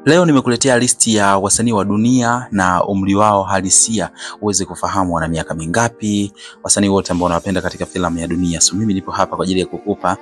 Leo nimekuletea listi ya wasanii wa dunia na umri wao halisia uweze kufahamu wana miaka mingapi, wasanii wote ambao wanapenda katika filamu ya dunia. So mimi nipo hapa kwa ajili ya kukupa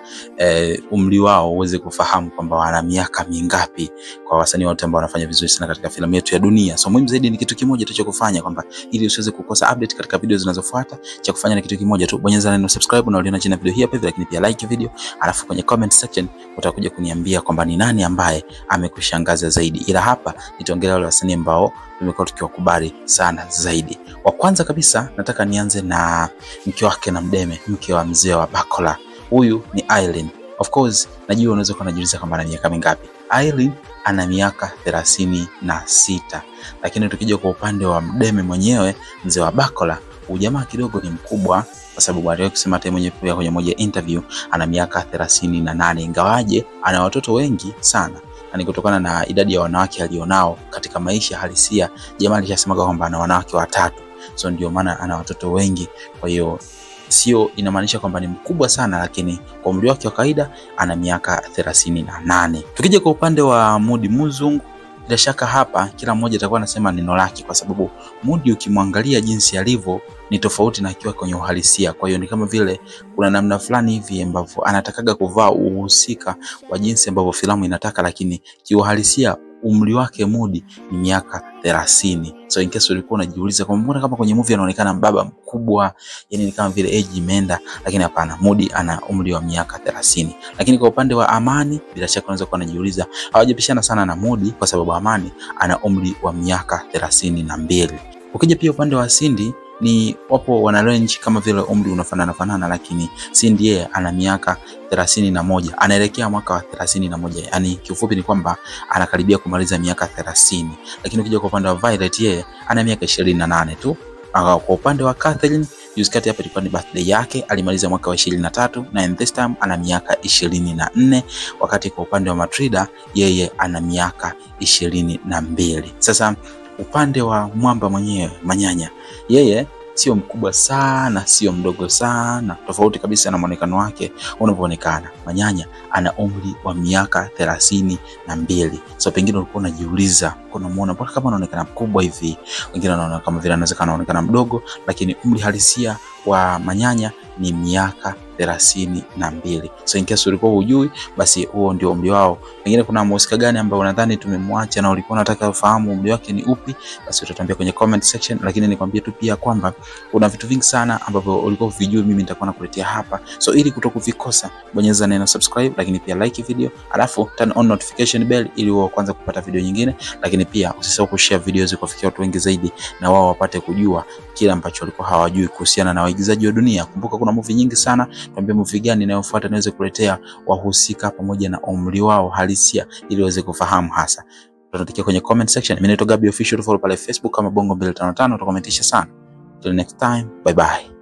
umri wao uweze kufahamu kwamba wana miaka mingapi kwa wasanii wote ambao wanafanya vizuri sana katika filamu yetu ya dunia. So muhimu zaidi ni kitu kimoja tu cha kufanya, kwamba ili usiweze kukosa update katika video zinazofuata, cha kufanya ni kitu kimoja tu, bonyeza neno subscribe na uliona chini ya video hii hapa, lakini pia like video, alafu kwenye comment section utakuja kuniambia kwamba ni nani ambaye amekushangaza zaidi. Ila hapa nitaongelea wale wasanii ambao tumekuwa tukiwakubali sana zaidi. Wa kwanza kabisa nataka nianze na mke wake na mdeme, mke wa mzee wa Bakola. Huyu ni Aileen. Of course najua unaweza kujiuliza kwamba ana miaka mingapi. Aileen ana miaka 36. Lakini tukija kwa upande wa mdeme mwenyewe, mzee wa Bakola, ujamaa kidogo ni mkubwa, kwa sababu aliwahi kusema hata mwenyewe pia kwenye moja interview ana miaka 38, ingawaje ana watoto wengi sana. Ni kutokana na idadi ya wanawake alionao katika maisha halisia. Jamaa alishasema kwamba ana wanawake 3. So ndio maana ana watoto wengi. Kwa hiyo sio inamaanisha kwamba ni mkubwa sana, lakini kwa umri wake wa kawaida ana miaka 38. Tukija kwa upande wa Mudi Muzungu, bila shaka hapa kila mmoja atakuwa anasema neno lake, kwa sababu Mudi ukimwangalia jinsi alivyo ni tofauti na akiwa kwenye uhalisia. Kwa hiyo ni kama vile kuna namna fulani hivi ambavyo anatakaga kuvaa uhusika wa jinsi ambavyo filamu inataka, lakini kiuhalisia umri wake Mudi ni miaka 30. So in case ulikuwa unajiuliza kwa mbona kama kwenye movie anaonekana mbaba mkubwa, yani ni kama vile age imeenda, lakini hapana, Mudi ana umri wa miaka 30. Lakini kwa upande wa Amani, bila shaka unaweza kuwa unajiuliza, hawajapishana sana na Mudi kwa sababu Amani ana umri wa miaka 32. Ukija pia upande wa Cindy, ni wapo wana range kama vile umri unafanana, lakini Cindy yeye ana miaka 31, anaelekea mwaka wa 31. Yani kiufupi ni kwamba anakaribia kumaliza miaka 30. Lakini ukija kwa upande wa Violet, yeye ana miaka 28 tu. Kwa upande wa Catherine, juzi kati hapa ilikuwa ni birthday yake, alimaliza mwaka wa 23 na in this time ana miaka 24. Wakati kwa upande wa Matrida, yeye ana miaka 22. Sasa upande wa mwamba mwenyewe Manyanya, yeye sio mkubwa sana, sio mdogo sana, tofauti kabisa na muonekano wake unavyoonekana. Manyanya ana umri wa miaka 32. So pengine ulikuwa unajiuliza, unamuona mbona kama anaonekana mkubwa hivi, wengine wanaona kama vile anaweza anaonekana mdogo, lakini umri halisia wa Manyanya ni miaka 32. So in case ulikuwa hujui, basi huo ndio umri wao. Pengine kuna mhusika gani ambao unadhani tumemwacha na ulikuwa unataka ufahamu umri wake ni upi, basi utatuambia kwenye comment section. Lakini nikwambie tu pia kwamba kuna vitu vingi sana ambavyo ulikuwa huvijui, mimi nitakuwa nakuletea hapa. So ili kutokuvikosa, bonyeza neno subscribe, lakini pia like video, alafu turn on notification bell ili uwe kwanza kupata video nyingine. Lakini pia usisahau kushare video hizo kufikia watu wengi zaidi, na wao wapate kujua kila ambacho walikuwa hawajui kuhusiana na waigizaji wa dunia. Kumbuka kuna movie nyingi sana, tuambie movie gani inayofuata niweze kuletea wahusika pamoja na umri wao halisia ili uweze kufahamu hasa. Tuandikie kwenye comment section. Mimi naitwa Gabby Official, follow pale Facebook kama Bongo 255, utakomentisha sana. Till next time, bye bye.